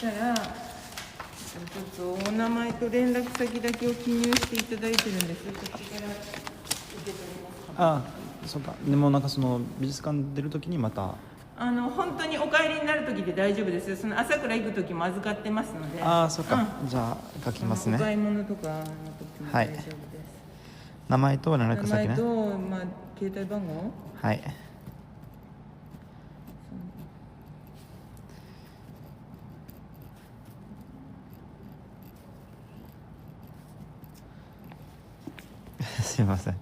したらちょっとお名前と連絡先だけを記入していただいてるんです。こっちから受け取ります。ああ、そうか。でもなんかその美術館出るときにまた本当にお帰りになる時で大丈夫ですよ。その朝倉行く時も預かってますので。ああ、そうか、じゃあ書きますね。お買い物とかの時も大丈夫です。名前と連絡先ね。名前と、携帯番号。はい。すいません。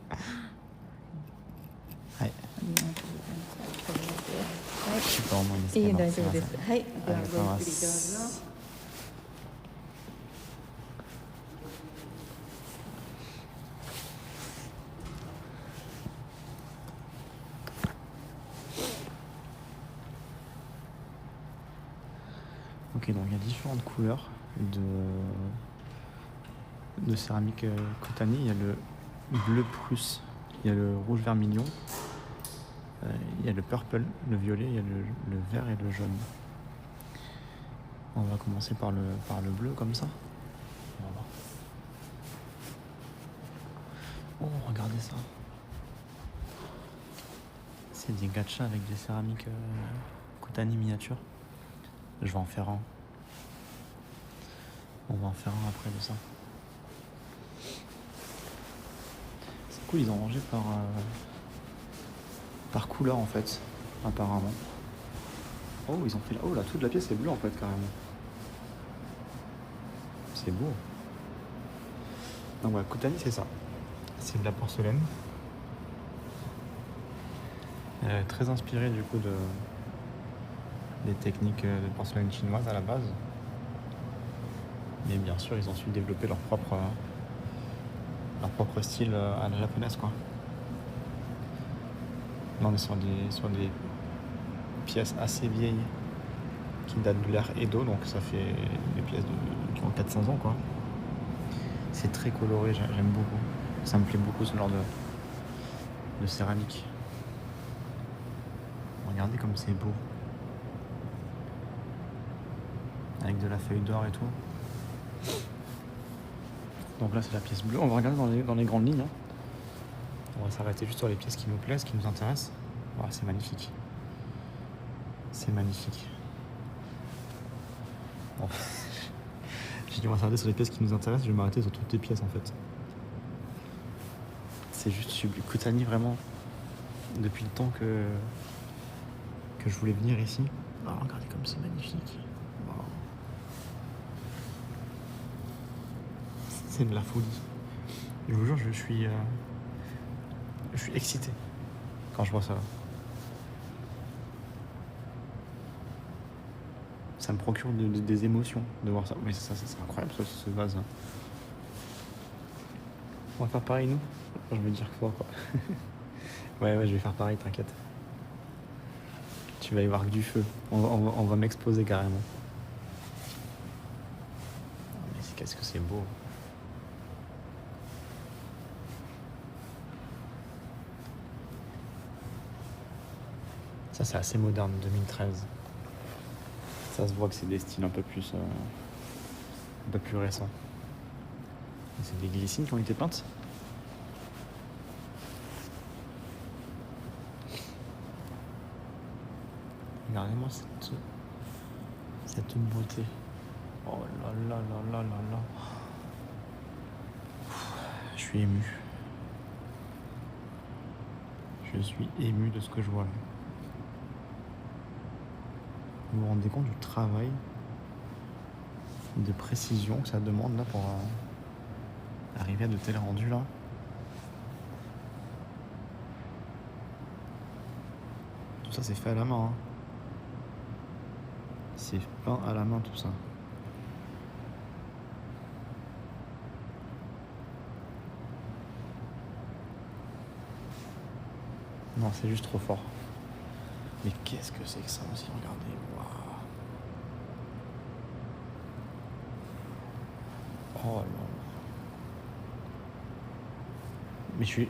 はい。ちょっと重いんですけど。いい大丈夫です。はい。ではごゆっくりどうぞ。Ok, donc il y a différentes couleurs de céramique Kotani. Il y a le bleu prusse, il y a le rouge vermilion, il y a le purple, le violet, il y a le vert et le jaune. On va commencer par le bleu comme ça. On va voir. Oh, regardez ça. C'est des gachas avec des céramiques Kotani miniatures. Je vais en faire un. On va en faire un après de ça. C'est cool, ils ont rangé par couleur en fait, apparemment. Oh, ils ont fait là. Oh là, toute la pièce est bleue en fait, carrément. C'est beau. Donc voilà, Kotani, c'est ça. C'est de la porcelaine. Très inspiré du coup des techniques de porcelaine chinoise à la base. Mais bien sûr, ils ont su développer leur propre style à la japonaise, quoi. Là, on est sur des pièces assez vieilles qui datent de l'ère Edo, donc ça fait des pièces qui ont 400 ans, quoi. C'est très coloré, j'aime beaucoup. Ça me plaît beaucoup ce genre de céramique. Regardez comme c'est beau. Avec de la feuille d'or et tout. Donc là c'est la pièce bleue. On va regarder dans les grandes lignes. On va s'arrêter juste sur les pièces qui nous plaisent, qui nous intéressent. Oh, c'est magnifique. C'est magnifique. Bon. J'ai dit on va s'arrêter sur les pièces qui nous intéressent. Je vais m'arrêter sur toutes les pièces en fait. C'est juste sublime. Kotani vraiment. Depuis le temps que je voulais venir ici. Oh, regardez comme c'est magnifique. Wow. C'est de la folie. Je vous jure, je suis excité quand je vois ça. Ça me procure des émotions de voir ça. Mais ça c'est incroyable ce vase. On va faire pareil nous. Je veux dire quoi. Ouais, je vais faire pareil, t'inquiète. Tu vas y voir que du feu. On va m'exposer carrément. Mais qu'est-ce que c'est beau. Ça c'est assez moderne, 2013. Ça se voit que c'est des styles un peu plus récents. C'est des glycines qui ont été peintes. Regardez-moi cette beauté. Oh là là là là là là. Je suis ému. Je suis ému de ce que je vois là. Vous vous rendez compte du travail de précision que ça demande là pour arriver à de tels rendus là. Tout ça c'est fait à la main. Hein. C'est peint à la main tout ça. Non, c'est juste trop fort. Mais qu'est-ce que c'est que ça aussi, regardez. Waouh. Oh là là. Mais je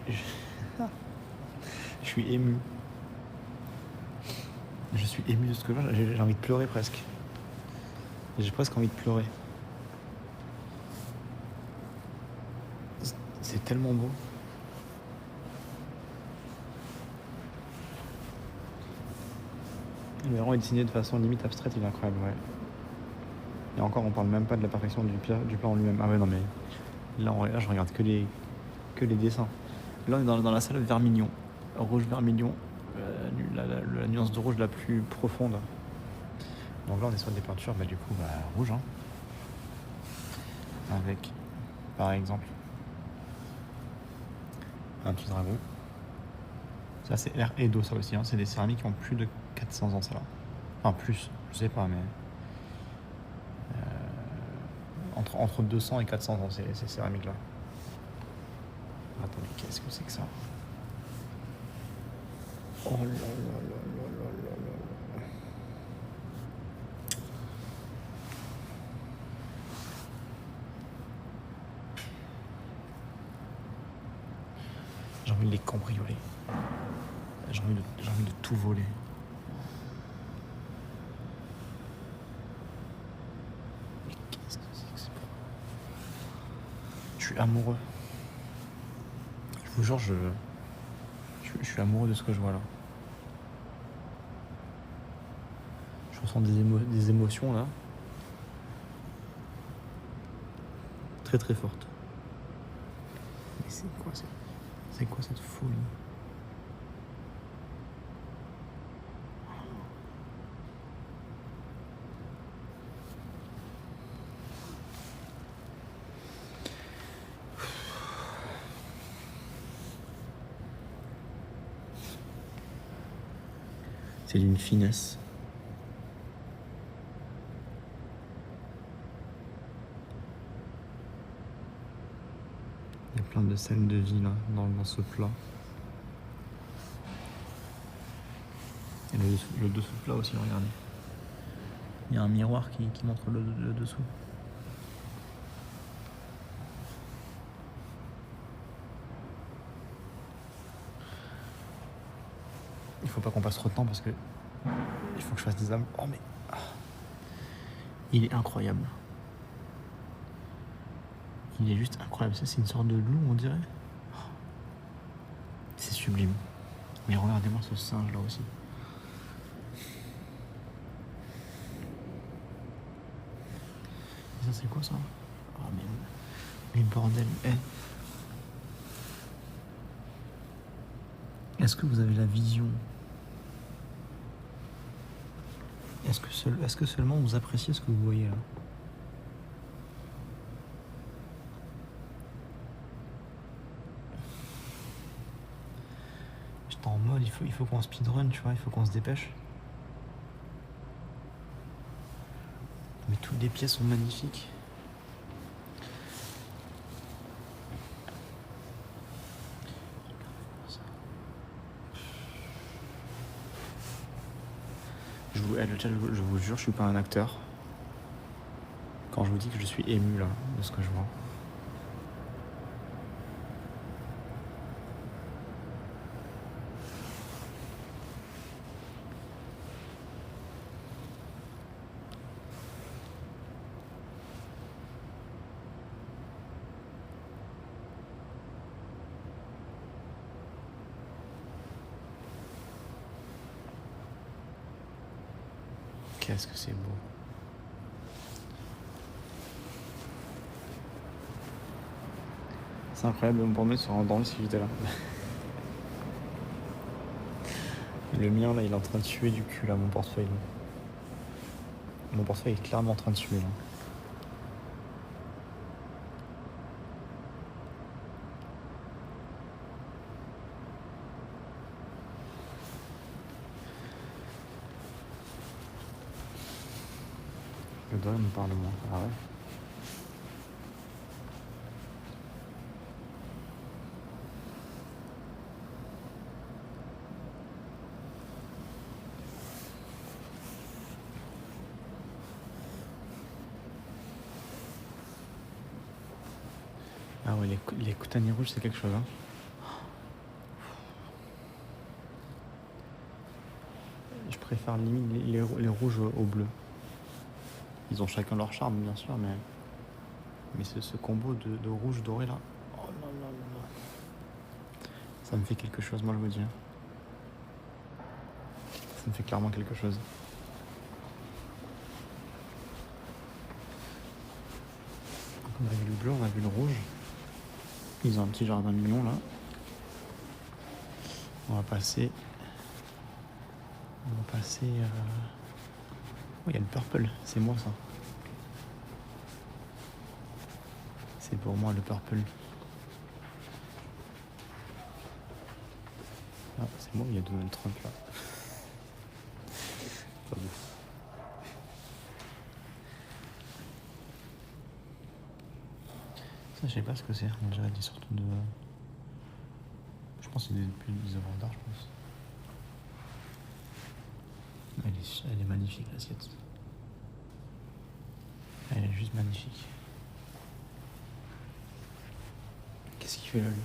suis ému. Je suis ému de ce que je vois. J'ai envie de pleurer presque. Et j'ai presque envie de pleurer. C'est tellement beau. Le rang est dessiné de façon limite abstraite, il est incroyable, ouais. Et encore, on parle même pas de la perfection du plan en lui-même. Ah ouais, non mais là je regarde que les dessins. Là, on est dans la salle vermillon, rouge vermillon, la nuance de rouge la plus profonde. Donc là, on est sur des peintures, du coup, rouge, hein. Avec, par exemple, un petit dragon. Ça, c'est R et Do, ça aussi, hein. C'est des céramiques qui ont plus de 400 ans, ça là. Enfin, plus, je sais pas, mais entre 200 et 400 ans, ces céramiques-là. Attendez, qu'est-ce que c'est que ça? Oh là là là là là là là. J'ai envie de les cambrioler. J'ai envie de tout voler. Mais qu'est-ce que c'est que ça? Je suis amoureux. Je vous jure, je suis amoureux de ce que je vois là. Je ressens des émotions là. Très très fortes. Mais c'est quoi cette folie? C'est d'une finesse. Il y a plein de scènes de vie là, dans ce plat. Et le dessous de plat aussi, regardez. Il y a un miroir qui montre le dessous. Il faut pas qu'on passe trop de temps parce que il faut que je fasse des âmes. Oh mais il est incroyable. Il est juste incroyable. Ça, c'est une sorte de loup, on dirait. C'est sublime. Mais regardez-moi ce singe là aussi. Et ça, c'est quoi ça? Oh mais bordel. Est-ce que vous avez la vision? Est-ce que seulement vous appréciez ce que vous voyez là? J'étais en mode, il faut qu'on speedrun, tu vois, il faut qu'on se dépêche. Mais toutes les pièces sont magnifiques. Je vous jure, je suis pas un acteur. Quand je vous dis que je suis ému là, de ce que je vois. Qu'est-ce que c'est beau. C'est incroyable, mon porte-monnaie serait endormi si j'étais là. Le mien là, il est en train de suer du cul là, mon portefeuille. Mon portefeuille est clairement en train de suer là. Le doigt me parle moins. Ah ouais. Ah ouais, les coutaniers rouges, c'est quelque chose, hein. Je préfère limite les rouges au bleu. Ils ont chacun leur charme, bien sûr, mais ce combo de rouge doré là, oh là là là là. Ça me fait quelque chose, moi je vous dis. Ça me fait clairement quelque chose. Donc on a vu le bleu, on a vu le rouge. Ils ont un petit jardin mignon là. On va passer. Oh, il y a le purple, c'est moi ça. C'est pour moi le purple. Ah, c'est moi, il y a Donald Trump là. Pas beau. Ça, je sais pas ce que c'est. On dirait des sortes de. Je pense que c'est des œuvres d'art, je pense. Elle est magnifique l'assiette. Elle est juste magnifique. Qu'est-ce qu'il fait là, lui?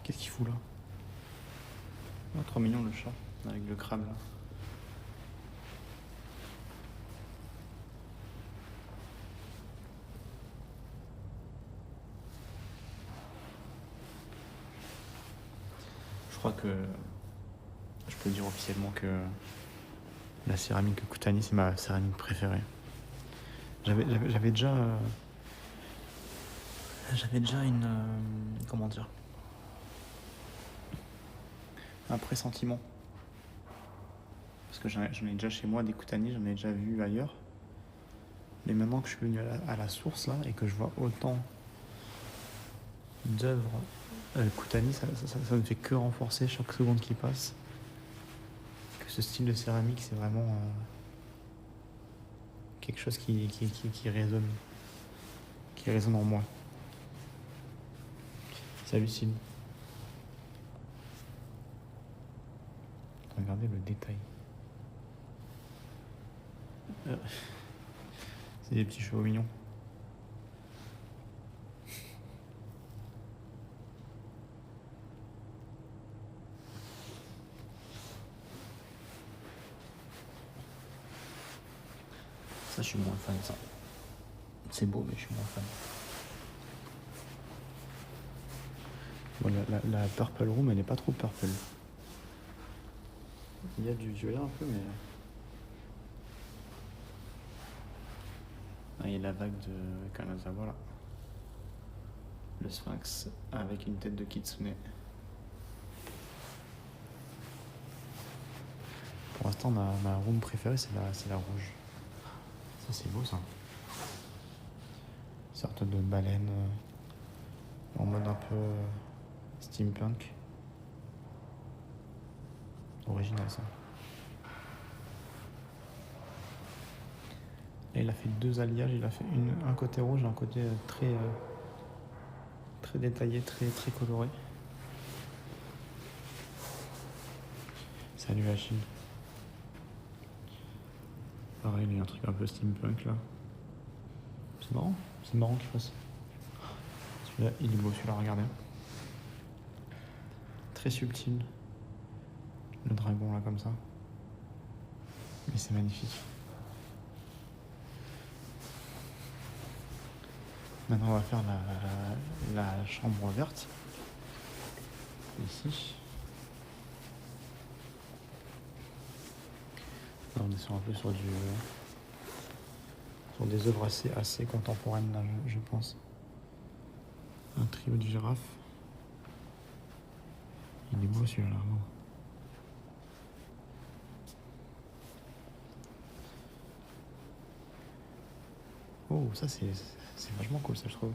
Qu'est-ce qu'il fout là? Oh, trop mignon le chat, avec le crabe là. Je crois que je peux dire officiellement que la céramique Koutani, c'est ma céramique préférée. J'avais déjà une comment dire, un pressentiment, parce que j'en ai déjà chez moi des Koutani, j'en ai déjà vu ailleurs, mais maintenant que je suis venu à la source là et que je vois autant d'œuvres Koutani, ça ne fait que renforcer chaque seconde qui passe que ce style de céramique, c'est vraiment quelque chose qui résonne en moi. C'est hallucinant. Regardez le détail. C'est des petits chevaux mignons. Ça, je suis moins fan de ça. C'est beau, mais je suis moins fan. Bon, la Purple Room, elle n'est pas trop purple. Il y a du violet un peu, mais... Ah, il y a la vague de Kanazawa, là. Le sphinx avec une tête de kitsune. Pour l'instant, ma room préférée, c'est la rouge. Ça, c'est beau, ça. Une sorte de baleine en mode un peu steampunk. Original, ça. Et il a fait deux alliages. Il a fait un côté rouge et un côté très détaillé, très coloré. Salut Achille. Pareil, il y a un truc un peu steampunk là. C'est marrant qu'il fasse. Celui-là, il est beau, celui-là, regardez. Très subtil. Le dragon là, comme ça. Mais c'est magnifique. Maintenant, on va faire la chambre verte. Ici. Là, on est sur un peu sur des œuvres assez contemporaines là, je pense. Un trio de girafes. Il est beau celui-là. Oh, ça c'est vachement cool ça, je trouve.